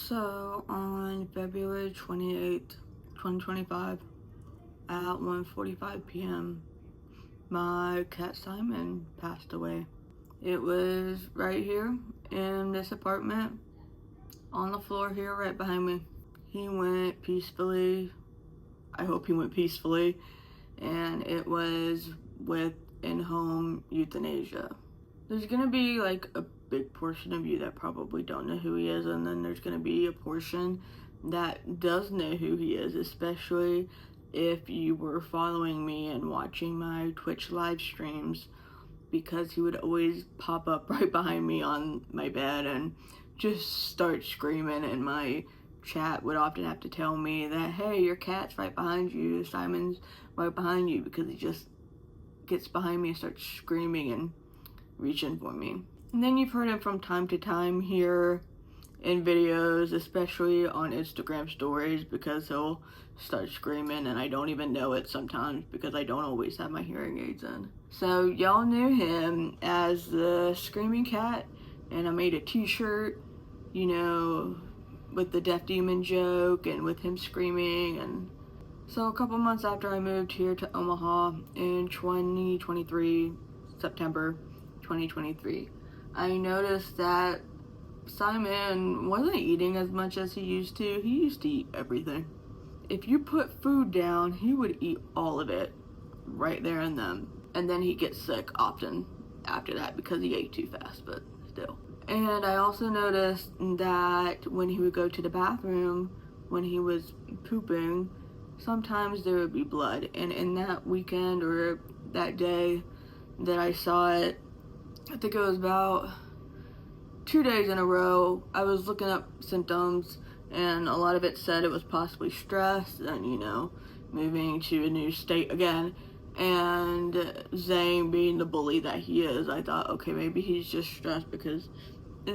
So on February 28th, 2025 at 1:45 p.m. my cat Simon passed away. It was right here in this apartment on the floor here right behind me. He went peacefully. I hope he went peacefully. And it was with in-home euthanasia. There's gonna be like a big portion of you that probably don't know who he is, and then there's gonna be a portion that does know who he is, especially if you were following me and watching my Twitch live streams, because he would always pop up right behind me on my bed and just start screaming, and my chat would often have to tell me that, hey, your cat's right behind you, Simon's right behind you, because he just gets behind me and starts screaming and reaching for me. And then you've heard him from time to time here in videos, especially on Instagram stories, because he'll start screaming and I don't even know it sometimes because I don't always have my hearing aids in. So y'all knew him as the screaming cat, and I made a t-shirt, you know, with the deaf demon joke and with him screaming. And so a couple months after I moved here to Omaha in 2023, September 2023, I noticed that Simon wasn't eating as much as he used to. He used to eat everything. If you put food down, he would eat all of it right there and then. And then he'd get sick often after that because he ate too fast, but still. And I also noticed that when he would go to the bathroom, when he was pooping, sometimes there would be blood. And in that weekend or that day that I saw it, I think it was about 2 days in a row, I was looking up symptoms, and a lot of it said it was possibly stress and, you know, moving to a new state again. And Zane, being the bully that he is, I thought, okay, maybe he's just stressed because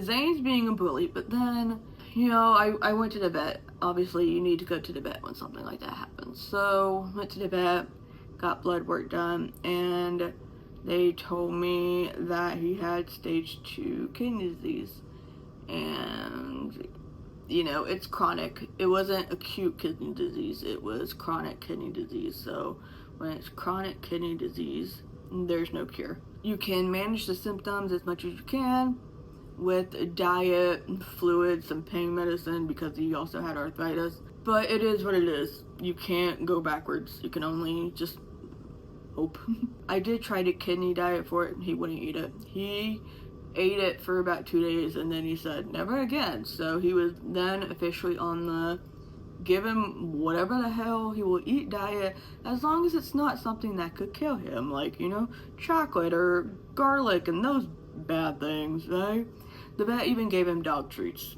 Zane's being a bully. But then, you know, I went to the vet. Obviously, you need to go to the vet when something like that happens. So, went to the vet, got blood work done, and they told me that he had stage 2 kidney disease. And, you know, it's chronic. It wasn't acute kidney disease, it was chronic kidney disease. So when it's chronic kidney disease, there's no cure. You can manage the symptoms as much as you can with diet, fluids, some pain medicine, because he also had arthritis. But it is what it is. You can't go backwards. You can only just hope. I did try to kidney diet for it, and he wouldn't eat it. He ate it for about 2 days, and then he said, never again. So he was then officially on the give him whatever the hell he will eat diet, as long as it's not something that could kill him, like, you know, chocolate or garlic and those bad things, right? The vet even gave him dog treats,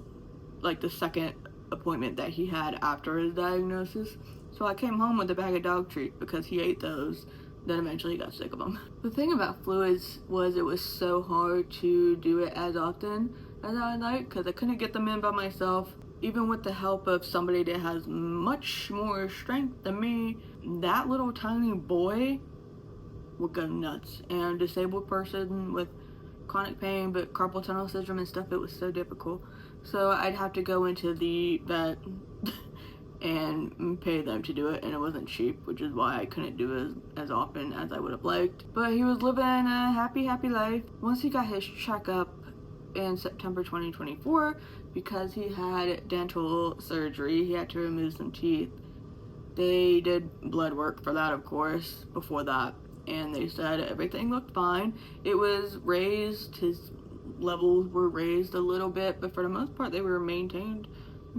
like the second appointment that he had after his diagnosis. So I came home with a bag of dog treats because he ate those. Then eventually he got sick of them. The thing about fluids was it was so hard to do it as often as I'd like, because I couldn't get them in by myself. Even with the help of somebody that has much more strength than me, that little tiny boy would go nuts. And a disabled person with chronic pain, but carpal tunnel syndrome and stuff, it was so difficult. So I'd have to go into the vet and pay them to do it, and it wasn't cheap, which is why I couldn't do it as often as I would have liked. But he was living a happy life. Once he got his checkup in September 2024, because he had dental surgery, he had to remove some teeth. They did blood work for that, of course, before that, and they said everything looked fine. It was raised, his levels were raised a little bit, but for the most part they were maintained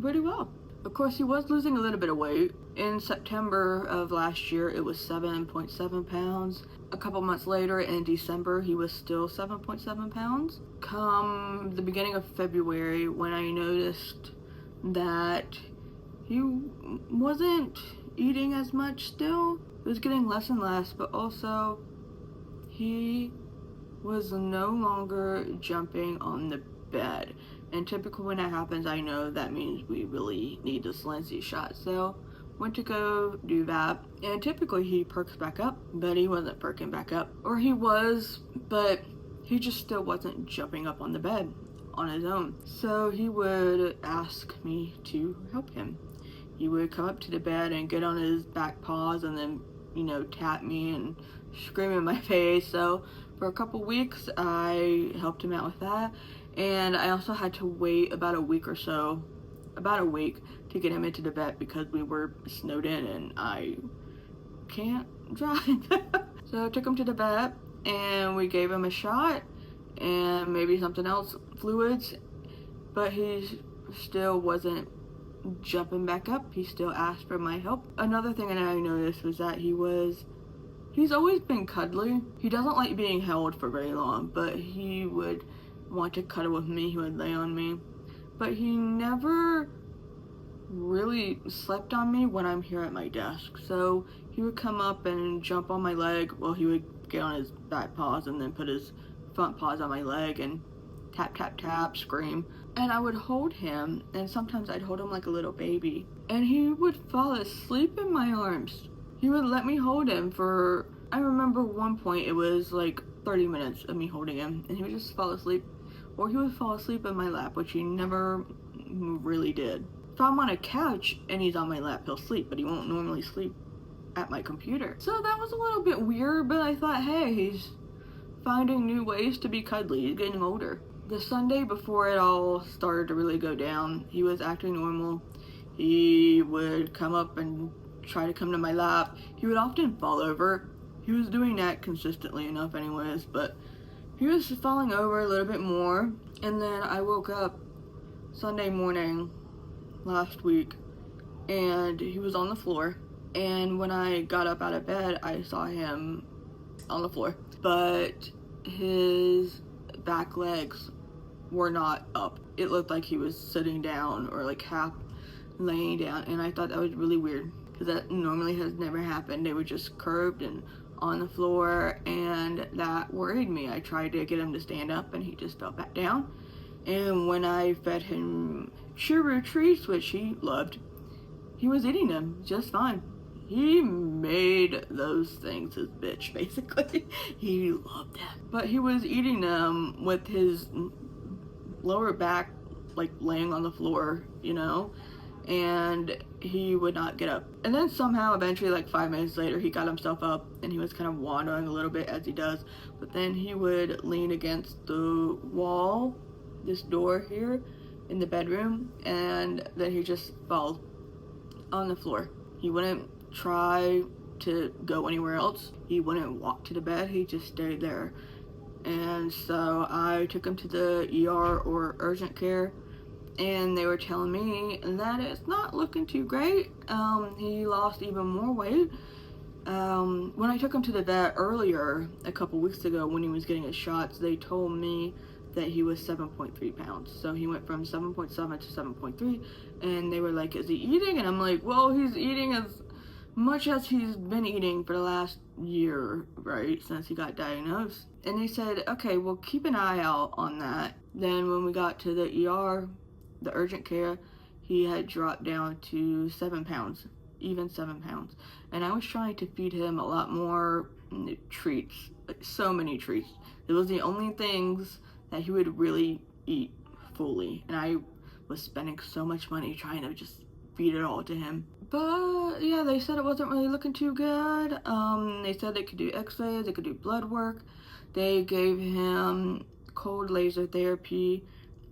pretty well. Of course, he was losing a little bit of weight. In September of last year, it was 7.7 pounds. A couple months later, in December, he was still 7.7 pounds. Come the beginning of February, when I noticed that he wasn't eating as much still, it was getting less and less, but also he was no longer jumping on the bed. And typically when that happens, I know that means we really need the salinity shot. So went to go do that, and typically he perks back up, but he wasn't perking back up. Or he was, but he just still wasn't jumping up on the bed. on his own. So he would ask me to help him. He would come up to the bed and get on his back paws and then, tap me and scream in my face. So for a couple weeks, I helped him out with that. And I also had to wait about a week to get him into the vet because we were snowed in and I can't drive. So I took him to the vet and we gave him a shot and maybe something else, fluids, but he still wasn't jumping back up. He still asked for my help. Another thing that I noticed was that he's always been cuddly. He doesn't like being held for very long, but he would want to cuddle with me. He would lay on me, but he never really slept on me when I'm here at my desk. So he would come up and jump on my leg. Well, he would get on his back paws and then put his front paws on my leg and tap, tap, tap, scream. And I would hold him, and sometimes I'd hold him like a little baby. And he would fall asleep in my arms. He would let me hold him for, I remember one point it was like 30 minutes of me holding him, and he would just fall asleep. Or he would fall asleep in my lap, which he never really did. If I'm on a couch and he's on my lap, he'll sleep, but he won't normally sleep at my computer. So that was a little bit weird, but I thought, hey, he's finding new ways to be cuddly. He's getting older. The Sunday before it all started to really go down, he was acting normal. He would come up and try to come to my lap. He would often fall over. He was doing that consistently enough anyways, but he was falling over a little bit more. And then I woke up Sunday morning last week and he was on the floor. And when I got up out of bed, I saw him on the floor, but his back legs were not up. It looked like he was sitting down or like half laying down, and I thought that was really weird because that normally has never happened. They were just curved and on the floor, and that worried me. I tried to get him to stand up and he just fell back down. And when I fed him churu treats, which he loved, he was eating them just fine. He made those things his bitch, basically. He loved them. But he was eating them with his lower back, like, laying on the floor, and he would not get up. And then somehow, eventually, like 5 minutes later, he got himself up, and he was kind of wandering a little bit, as he does. But then he would lean against the wall, this door here, in the bedroom, and then he just fell on the floor. He wouldn't try to go anywhere else. He wouldn't walk to the bed. He just stayed there. And so I took him to the ER or urgent care, and they were telling me that it's not looking too great. He lost even more weight. When I took him to the vet earlier, a couple weeks ago, when he was getting his shots, they told me that he was 7.3 pounds. So he went from 7.7 to 7.3, and they were like, is he eating? And I'm like, well, he's eating as much as he's been eating for the last year, right, since he got diagnosed. And they said, okay, well, keep an eye out on that. Then when we got to the ER, the urgent care, he had dropped down to 7 pounds, even 7 pounds. And I was trying to feed him a lot more treats, like so many treats. It was the only things that he would really eat fully. And I was spending so much money trying to just feed it all to him. But yeah, they said it wasn't really looking too good. They said they could do x-rays, they could do blood work. They gave him cold laser therapy,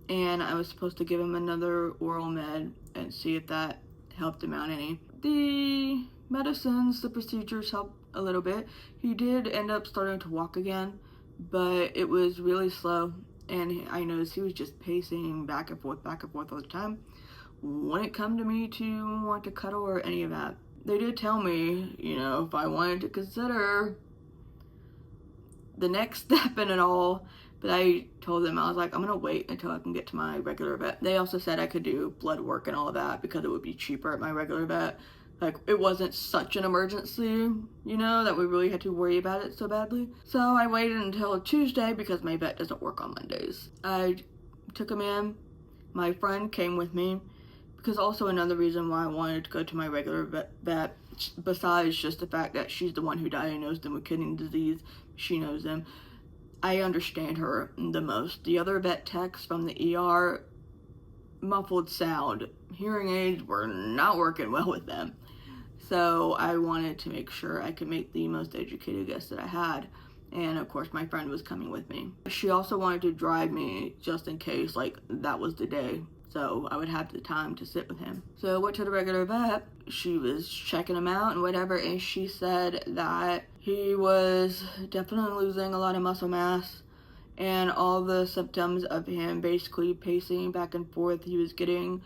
and I was supposed to give him another oral med and see if that helped him out any. The medicines, the procedures helped a little bit. He did end up starting to walk again, but it was really slow, and I noticed he was just pacing back and forth all the time. Wouldn't come to me to want to cuddle or any of that. They did tell me, if I wanted to consider the next step in it all, but I told them, I was like, I'm gonna wait until I can get to my regular vet. They also said I could do blood work and all of that because it would be cheaper at my regular vet. Like, it wasn't such an emergency, that we really had to worry about it so badly. So I waited until Tuesday because my vet doesn't work on Mondays. I took him in. My friend came with me. Because also another reason why I wanted to go to my regular vet, besides just the fact that she's the one who diagnosed him with kidney disease, she knows him. I understand her the most. The other vet techs from the ER, muffled sound, hearing aids were not working well with them. So I wanted to make sure I could make the most educated guess that I had. And of course my friend was coming with me. She also wanted to drive me just in case, like, that was the day, so I would have the time to sit with him. So I went to the regular vet. She was checking him out and whatever, and she said that he was definitely losing a lot of muscle mass and all the symptoms of him basically pacing back and forth. He was getting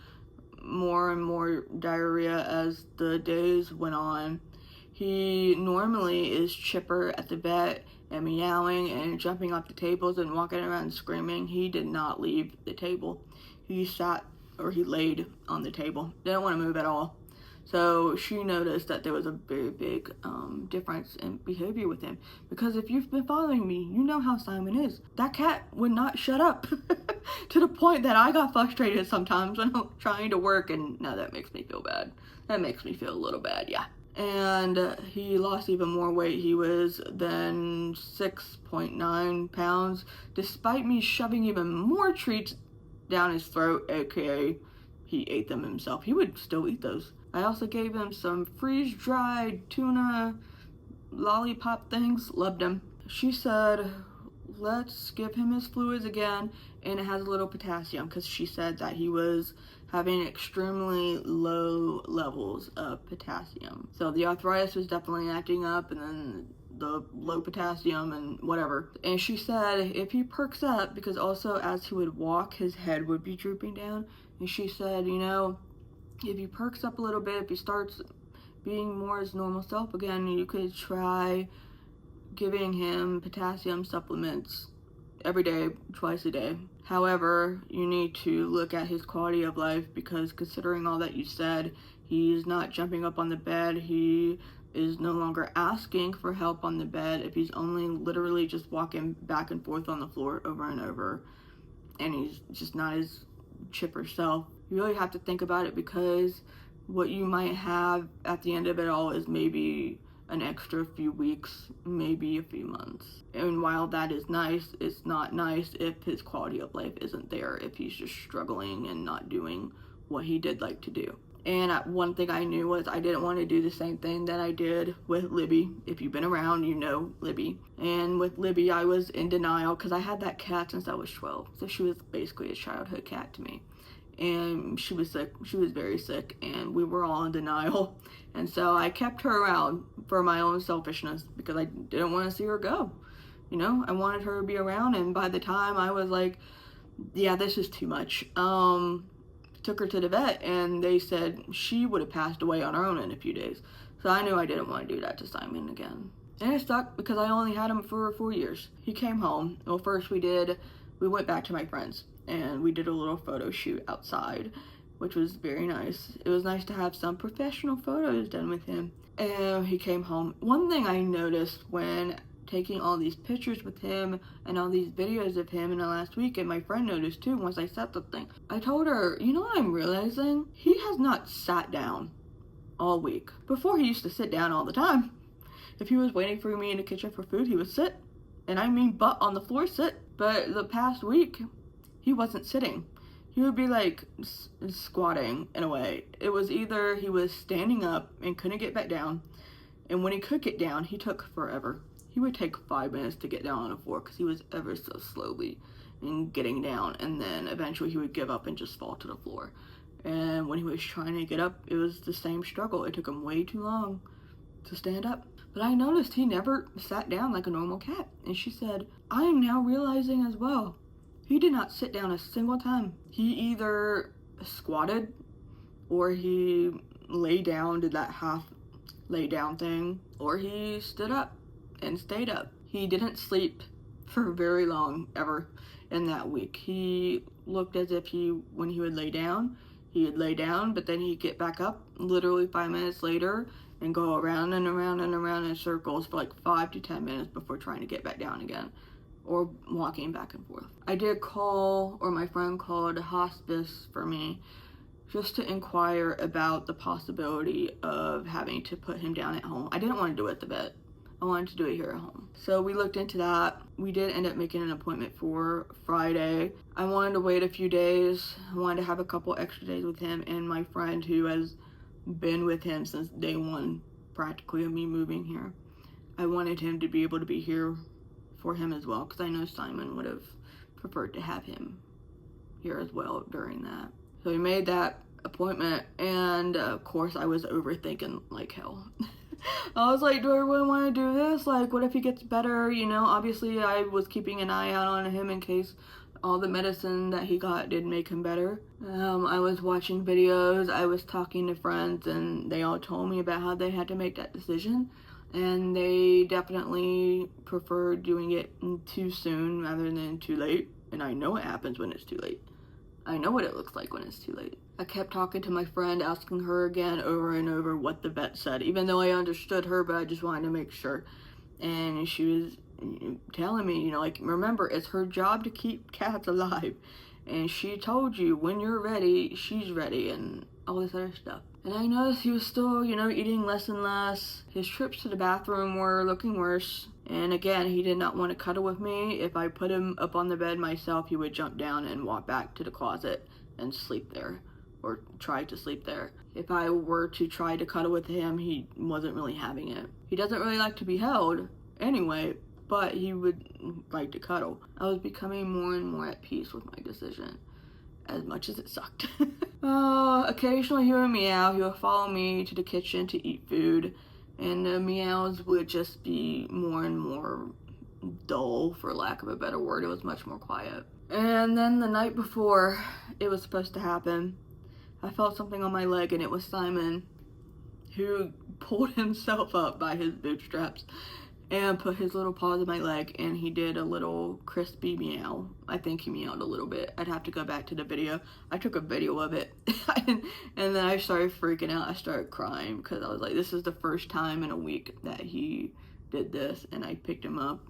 more and more diarrhea as the days went on. He normally is chipper at the vet and meowing and jumping off the tables and walking around screaming. He did not leave the table. He sat, or he laid on the table. Didn't want to move at all. So she noticed that there was a very big difference in behavior with him. Because if you've been following me, you know how Simon is. That cat would not shut up to the point that I got frustrated sometimes when I'm trying to work, and now that makes me feel bad. That makes me feel a little bad, yeah. And he lost even more weight. He was then 6.9 pounds, despite me shoving even more treats down his throat, aka he ate them himself. He would still eat those. I also gave him some freeze-dried tuna lollipop things. Loved them. She said, let's give him his fluids again, and it has a little potassium, because she said that he was having extremely low levels of potassium. So the arthritis was definitely acting up, and then the low potassium and whatever. And she said if he perks up, because also as he would walk, his head would be drooping down, and she said, you know, if he perks up a little bit, if he starts being more his normal self again, you could try giving him potassium supplements every day, twice a day. However, you need to look at his quality of life, because considering all that you said, he's not jumping up on the bed, he is no longer asking for help on the bed, if he's only literally just walking back and forth on the floor over and over, and he's just not his chipper self. You really have to think about it, because what you might have at the end of it all is maybe an extra few weeks, maybe a few months. And while that is nice, it's not nice if his quality of life isn't there, if he's just struggling and not doing what he did like to do. And one thing I knew was I didn't want to do the same thing that I did with Libby. If you've been around, you know Libby. And with Libby, I was in denial, because I had that cat since I was 12. So she was basically a childhood cat to me. And she was sick. She was very sick, and we were all in denial. And so I kept her around for my own selfishness, because I didn't want to see her go. You know, I wanted her to be around, and by the time I was like, yeah, this is too much, took her to the vet, and they said she would have passed away on her own in a few days. So I knew I didn't want to do that to Simon again. And it sucked, because I only had him for 4 years. He came home. Well, first we went back to my friends, and we did a little photo shoot outside, which was very nice. It was nice to have some professional photos done with him. And he came home. One thing I noticed when taking all these pictures with him and all these videos of him in the last week, and my friend noticed too once I said something, I told her, you know what I'm realizing? He has not sat down all week. Before, he used to sit down all the time. If he was waiting for me in the kitchen for food, he would sit. And I mean butt on the floor sit. But the past week, he wasn't sitting. He would be like squatting in a way. It was either he was standing up and couldn't get back down, and when he could get down, he took forever. He would take 5 minutes to get down on the floor, because he was ever so slowly in getting down, and then eventually he would give up and just fall to the floor. And when he was trying to get up, it was the same struggle. It took him way too long to stand up. But I noticed he never sat down like a normal cat. And she said, I am now realizing as well, he did not sit down a single time. He either squatted, or he lay down, did that half lay down thing, or he stood up and stayed up. He didn't sleep for very long ever in that week. He looked as if when he would lay down, he would lay down, but then he'd get back up literally 5 minutes later and go around and around and around in circles for like 5 to 10 minutes before trying to get back down again, or walking back and forth. I did call, or my friend called hospice for me, just to inquire about the possibility of having to put him down at home. I didn't want to do it at the vet. I wanted to do it here at home. So we looked into that. We did end up making an appointment for Friday. I wanted to wait a few days. I wanted to have a couple extra days with him and my friend who has been with him since day one, practically, of me moving here. I wanted him to be able to be here for him as well, because I know Simon would have preferred to have him here as well during that. So we made that appointment, and of course I was overthinking like hell. I was like, do I really want to do this? Like, what if he gets better? You know, obviously I was keeping an eye out on him in case all the medicine that he got did make him better. I was watching videos, I was talking to friends, and they all told me about how they had to make that decision. And they definitely prefer doing it too soon rather than too late. And I know what happens when it's too late. I know what it looks like when it's too late. I kept talking to my friend, asking her again over and over what the vet said, even though I understood her, but I just wanted to make sure. And she was telling me, you know, like, remember, it's her job to keep cats alive. And she told you when you're ready, she's ready, and all this other stuff. And I noticed he was still, you know, eating less and less. His trips to the bathroom were looking worse. And again, he did not want to cuddle with me. If I put him up on the bed myself, he would jump down and walk back to the closet and sleep there, or try to sleep there. If I were to try to cuddle with him, he wasn't really having it. He doesn't really like to be held anyway, but he would like to cuddle. I was becoming more and more at peace with my decision, as much as it sucked. Occasionally he would meow. He would follow me to the kitchen to eat food, and the meows would just be more and more dull, for lack of a better word. It was much more quiet. And then the night before it was supposed to happen, I felt something on my leg, and it was Simon, who pulled himself up by his bootstraps and put his little paws on my leg, and he did a little crispy meow. I think he meowed a little bit. I'd have to go back to the video. I took a video of it, and then I started freaking out. I started crying, because I was like, this is the first time in a week that he did this. And I picked him up,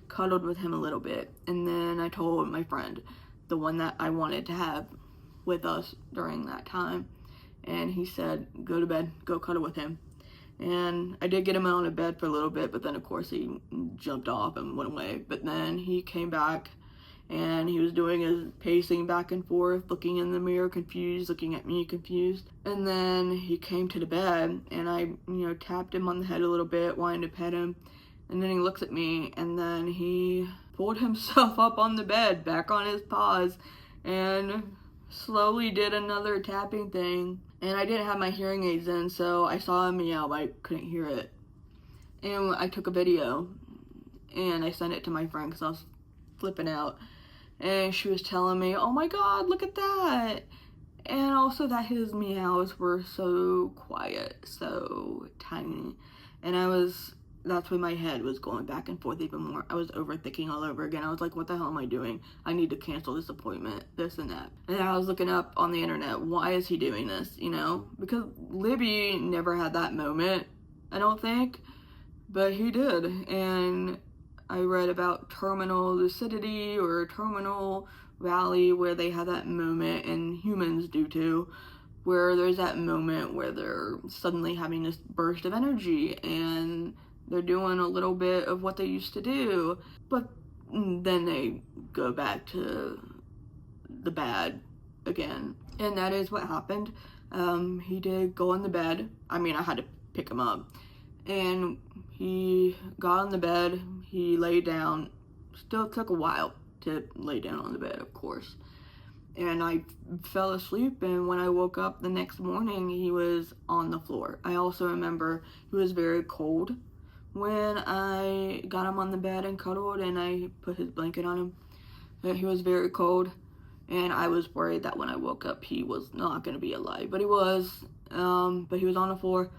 cuddled with him a little bit, and then I told my friend, the one that I wanted to have with us during that time, and he said, go to bed, go cuddle with him. And I did get him out of bed for a little bit, but then of course he jumped off and went away. But then he came back, and he was doing his pacing back and forth, looking in the mirror confused, looking at me confused. And then he came to the bed, and I, you know, tapped him on the head a little bit, wanting to pet him. And then he looks at me, and then he pulled himself up on the bed, back on his paws, and slowly did another tapping thing. And I didn't have my hearing aids in, so I saw him meow, but I couldn't hear it. And I took a video, and I sent it to my friend, because I was flipping out. And she was telling me, oh my god, look at that! And also that his meows were so quiet, so tiny. And that's when my head was going back and forth even more. I was overthinking all over again. I was like, what the hell am I doing? I need to cancel this appointment, this and that. And I was looking up on the internet, why is he doing this, you know? Because Libby never had that moment, I don't think, but he did. And I read about terminal lucidity or terminal valley, where they have that moment, and humans do too, where there's that moment where they're suddenly having this burst of energy, and they're doing a little bit of what they used to do, but then they go back to the bad again. And that is what happened. He did go on the bed. I mean, I had to pick him up. And he got on the bed, he laid down. Still took a while to lay down on the bed, of course. And I fell asleep, and when I woke up the next morning, he was on the floor. I also remember he was very cold when I got him on the bed and cuddled, and I put his blanket on him. He was very cold, and I was worried that when I woke up he was not going to be alive, but he was. But he was on the floor,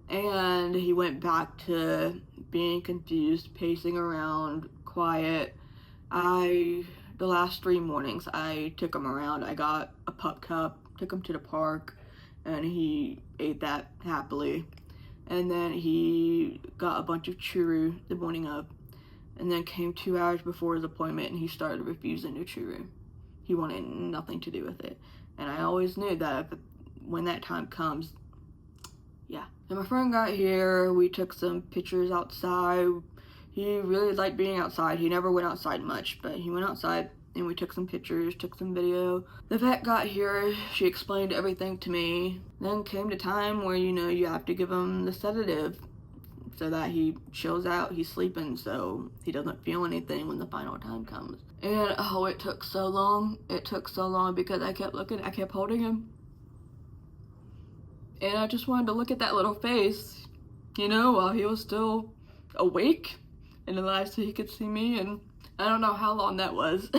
and he went back to being confused, pacing around, quiet. The last 3 mornings I took him around. I got a pup cup, took him to the park, and he ate that happily. And then he got a bunch of churu the morning of, and then came 2 hours before his appointment, and he started refusing the churu. He wanted nothing to do with it. And I always knew that when that time comes, yeah. And my friend got here, we took some pictures outside. He really liked being outside. He never went outside much, but he went outside and we took some pictures, took some video. The vet got here, she explained everything to me. Then came the time where, you know, you have to give him the sedative so that he chills out, he's sleeping, so he doesn't feel anything when the final time comes. And oh, it took so long. It took so long because I kept looking, I kept holding him. And I just wanted to look at that little face, you know, while he was still awake. And then I so he could see me, and I don't know how long that was.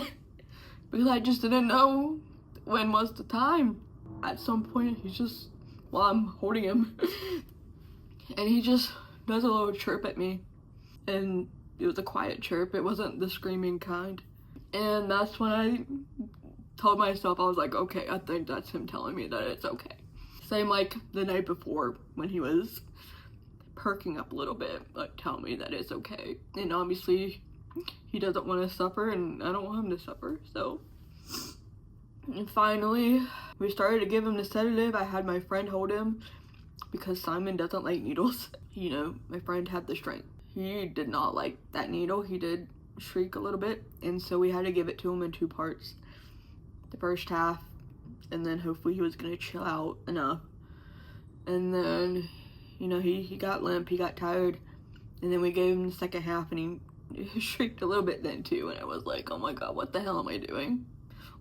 Because I just didn't know when was the time. At some point, he's just, while I'm holding him, and he just does a little chirp at me. And it was a quiet chirp, it wasn't the screaming kind. And that's when I told myself, I was like, okay, I think that's him telling me that it's okay. Same like the night before when he was perking up a little bit, like telling me that it's okay. And obviously he doesn't want to suffer, and I don't want him to suffer, so. And finally, we started to give him the sedative. I had my friend hold him because Simon doesn't like needles. You know, my friend had the strength. He did not like that needle. He did shriek a little bit, and so we had to give it to him in 2 parts. The first half, and then hopefully he was gonna chill out enough. And then, you know, he got limp, he got tired, and then we gave him the second half, and he shrieked a little bit then too, and I was like, oh my god, what the hell am I doing?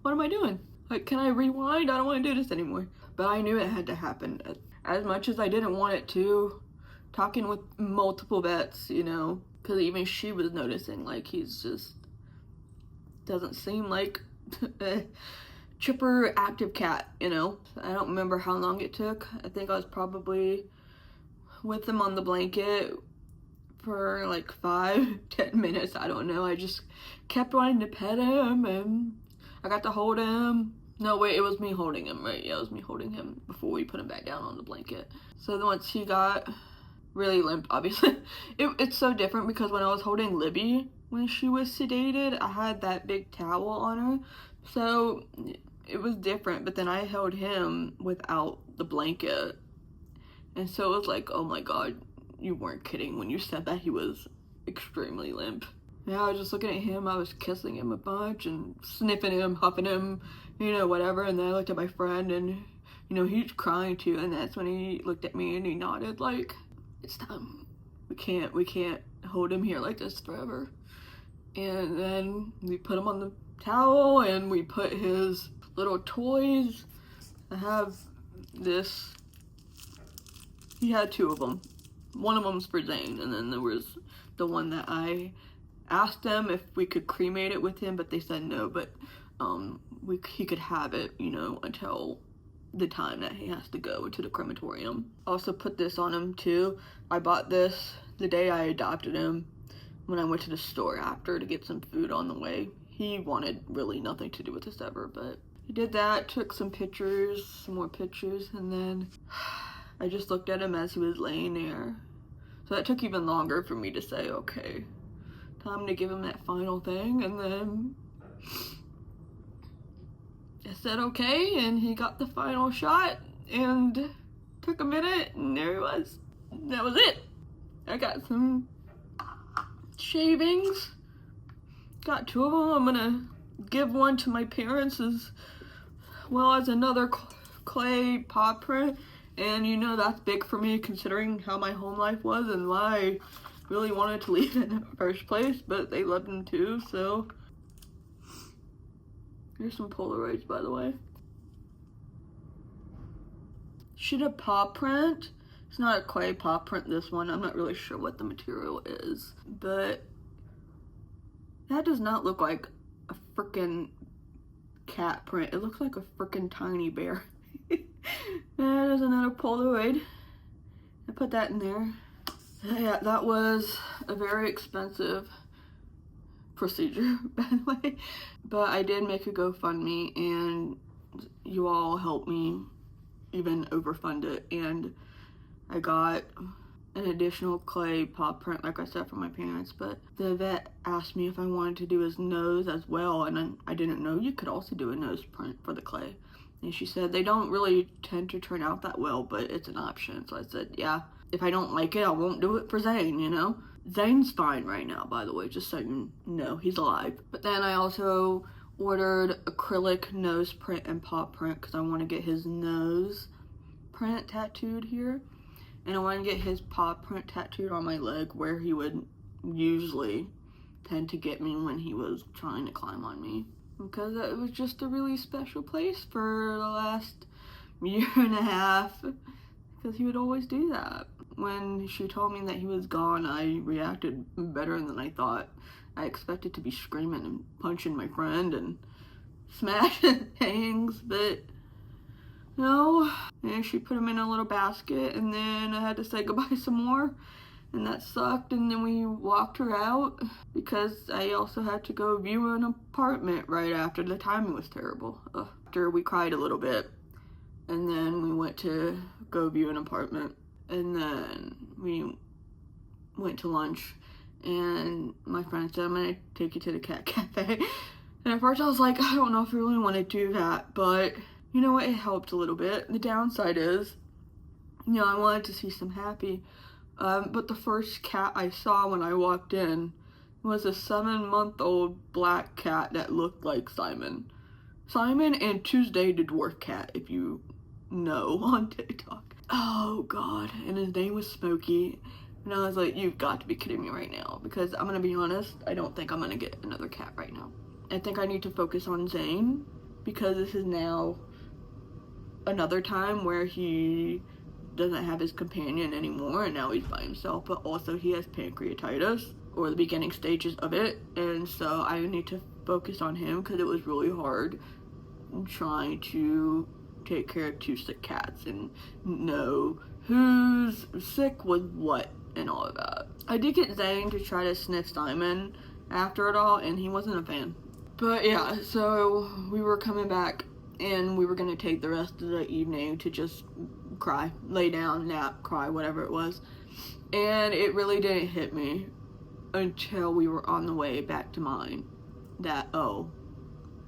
What am I doing? Like, can I rewind? I don't want to do this anymore. But I knew it had to happen. As much as I didn't want it to, talking with multiple vets, you know, because even she was noticing, like, he's just doesn't seem like a chipper, active cat, you know. I don't remember how long it took. I think I was probably with him on the blanket for like 5-10 minutes, I don't know. I just kept wanting to pet him, and I got to hold him. No, wait, it was me holding him, right? Yeah, it was me holding him before we put him back down on the blanket. So then once he got really limp, obviously, it's so different because when I was holding Libby, when she was sedated, I had that big towel on her. So it was different, but then I held him without the blanket. And so it was like, oh my god, you weren't kidding when you said that he was extremely limp. Yeah, I was just looking at him, I was kissing him a bunch and sniffing him, huffing him, you know, whatever. And then I looked at my friend, and, you know, he's crying too. And that's when he looked at me and he nodded like, it's time. We can't hold him here like this forever. And then we put him on the towel and we put his little toys. I have this, he had 2 of them. One of them's for Zane, and then there was the one that I asked them if we could cremate it with him, but they said no, but he could have it, you know, until the time that he has to go to the crematorium. Also put this on him too. I bought this the day I adopted him when I went to the store after to get some food on the way. He wanted really nothing to do with this ever, but he did that, took some pictures, some more pictures, and then I just looked at him as he was laying there. So that took even longer for me to say, okay, time to give him that final thing. And then I said okay, and he got the final shot, and took a minute, and there he was. That was it. I got some shavings. Got 2 of them. I'm gonna give one to my parents as well as another clay paw print. And you know, that's big for me considering how my home life was and why I really wanted to leave in the first place, but they loved him too, so. Here's some Polaroids, by the way. Should a paw print. It's not a clay paw print, this one. I'm not really sure what the material is, but that does not look like a freaking cat print. It looks like a freaking tiny bear. That is another Polaroid. I put that in there. Yeah, that was a very expensive procedure, by the way. But I did make a GoFundMe, and you all helped me even overfund it. And I got an additional clay paw print, like I said, from my parents. But the vet asked me if I wanted to do his nose as well, and I didn't know you could also do a nose print for the clay. And she said, they don't really tend to turn out that well, but it's an option. So I said, yeah, if I don't like it, I won't do it for Zane, you know? Zane's fine right now, by the way, just so you know, he's alive. But then I also ordered acrylic nose print and paw print because I want to get his nose print tattooed here. And I want to get his paw print tattooed on my leg where he would usually tend to get me when he was trying to climb on me. Because it was just a really special place for the last year and a half. Because he would always do that. When she told me that he was gone, I reacted better than I thought. I expected to be screaming and punching my friend and smashing things, but no. And she put him in a little basket, and then I had to say goodbye some more, and that sucked. And then we walked her out because I also had to go view an apartment right after. The timing was terrible. After we cried a little bit, and then we went to go view an apartment, and then we went to lunch, and my friend said, I'm gonna take you to the cat cafe. And at first I was like, I don't know if I really want to do that, but you know what, it helped a little bit. The downside is, you know, I wanted to see some happy, but the first cat I saw when I walked in was a 7-month-old black cat that looked like Simon. Simon and Tuesday the dwarf cat, if you know, on TikTok. Oh god, and his name was Smokey. And I was like, you've got to be kidding me right now, because I'm gonna be honest, I don't think I'm gonna get another cat right now. I think I need to focus on Zane, because this is now another time where he doesn't have his companion anymore, and now he's by himself, but also he has pancreatitis, or the beginning stages of it, and so I need to focus on him, because it was really hard trying to take care of 2 sick cats and know who's sick with what and all of that. I did get Zane to try to sniff Simon after it all, and he wasn't a fan. But yeah, so we were coming back, and we were gonna take the rest of the evening to just cry, lay down, nap, cry, whatever it was. And it really didn't hit me until we were on the way back to mine that, oh,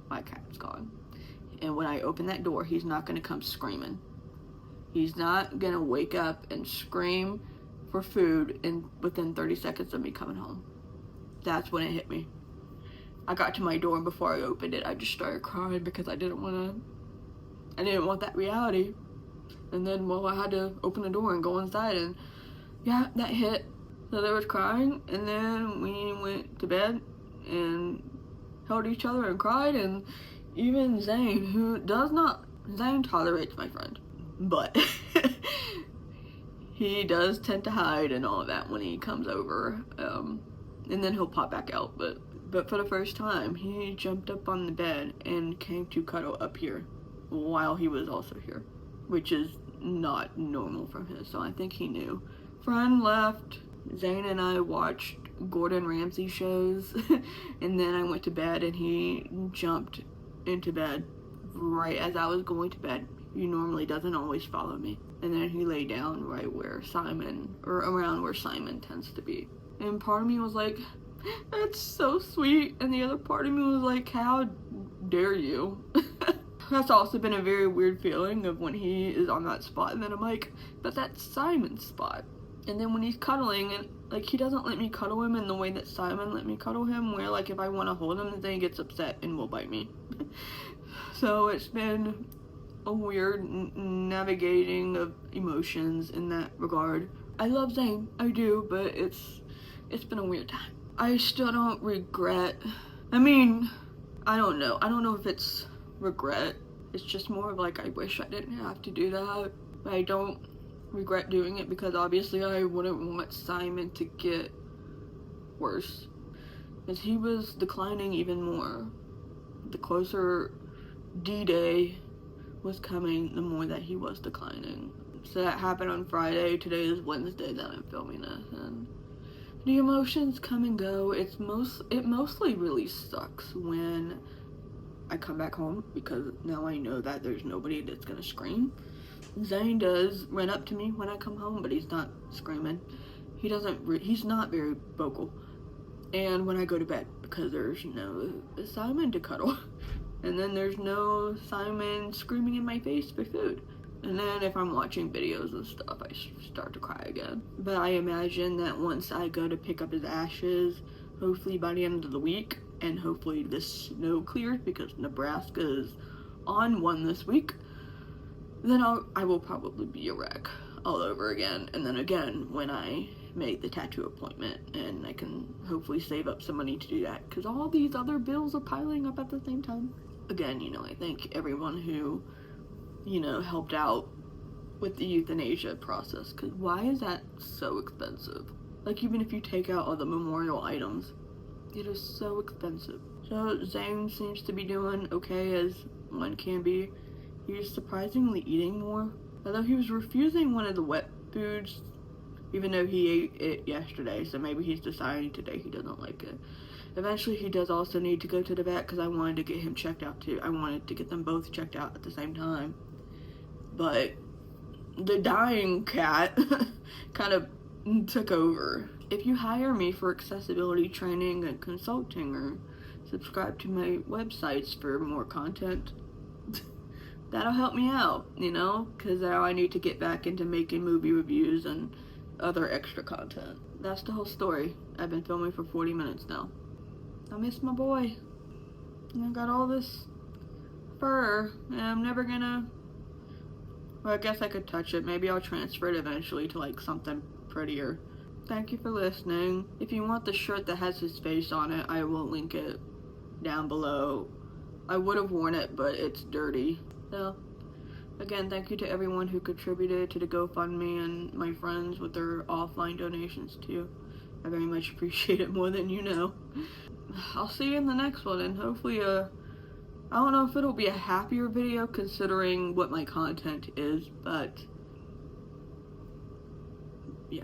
my cat's gone. And when I open that door, he's not gonna come screaming. He's not gonna wake up and scream for food within 30 seconds of me coming home. That's when it hit me. I got to my door, and before I opened it, I just started crying because I didn't want that reality. And then, well, I had to open the door and go inside, and yeah, that hit. So there was crying, and then we went to bed and held each other and cried, and even Zane, Zane tolerates my friend, but he does tend to hide and all of that when he comes over, and then he'll pop back out, but for the first time, he jumped up on the bed and came to cuddle up here while he was also here, which is not normal from him, so I think he knew. Friend left, Zane and I watched Gordon Ramsay shows, and then I went to bed, and he jumped into bed right as I was going to bed. He normally doesn't always follow me. And then he lay down right where Simon, or around where Simon tends to be. And part of me was like, that's so sweet. And the other part of me was like, how dare you? That's also been a very weird feeling of when he is on that spot. And then I'm like, but that's Simon's spot. And then when he's cuddling, and like, he doesn't let me cuddle him in the way that Simon let me cuddle him, where like if I want to hold him, then he gets upset and will bite me. So it's been a weird navigating of emotions in that regard. I love Zane, I do, but it's been a weird time. I still don't regret. I mean, I don't know if it's regret. It's just more of like, I wish I didn't have to do that. But I don't regret doing it because obviously I wouldn't want Simon to get worse, because he was declining even more. The closer D-Day was coming, the more that he was declining. So that happened on Friday. Today is Wednesday that I'm filming this, and the emotions come and go. It mostly really sucks when I come back home, because now I know that there's nobody that's gonna scream. Zane does run up to me when I come home, but he's not screaming. He's not very vocal. And when I go to bed, because there's no Simon to cuddle. And then there's no Simon screaming in my face for food. And then if I'm watching videos and stuff, I start to cry again. But I imagine that once I go to pick up his ashes, hopefully by the end of the week, and hopefully this snow clears because Nebraska is on one this week, then I will probably be a wreck all over again. And then again when I make the tattoo appointment, and I can hopefully save up some money to do that, because all these other bills are piling up at the same time. Again, I thank everyone who helped out with the euthanasia process, because why is that so expensive? Like, even if you take out all the memorial items, it is so expensive. So Zane seems to be doing okay as one can be. He's surprisingly eating more, although he was refusing one of the wet foods, even though he ate it yesterday, so maybe he's deciding today he doesn't like it. Eventually he does also need to go to the vet, because I wanted to get him checked out too. I wanted to get them both checked out at the same time. But the dying cat kind of took over. If you hire me for accessibility training and consulting, or subscribe to my websites for more content, that'll help me out, because now I need to get back into making movie reviews and other extra content. That's the whole story. I've been filming for 40 minutes now. I miss my boy. And I got all this fur, and I'm never gonna... Well, I guess I could touch it. Maybe I'll transfer it eventually to, like, something prettier. Thank you for listening. If you want the shirt that has his face on it, I will link it down below. I would have worn it, but it's dirty. So, again, thank you to everyone who contributed to the GoFundMe and my friends with their offline donations, too. I very much appreciate it more than you know. I'll see you in the next one, and hopefully, I don't know if it'll be a happier video considering what my content is, but yeah.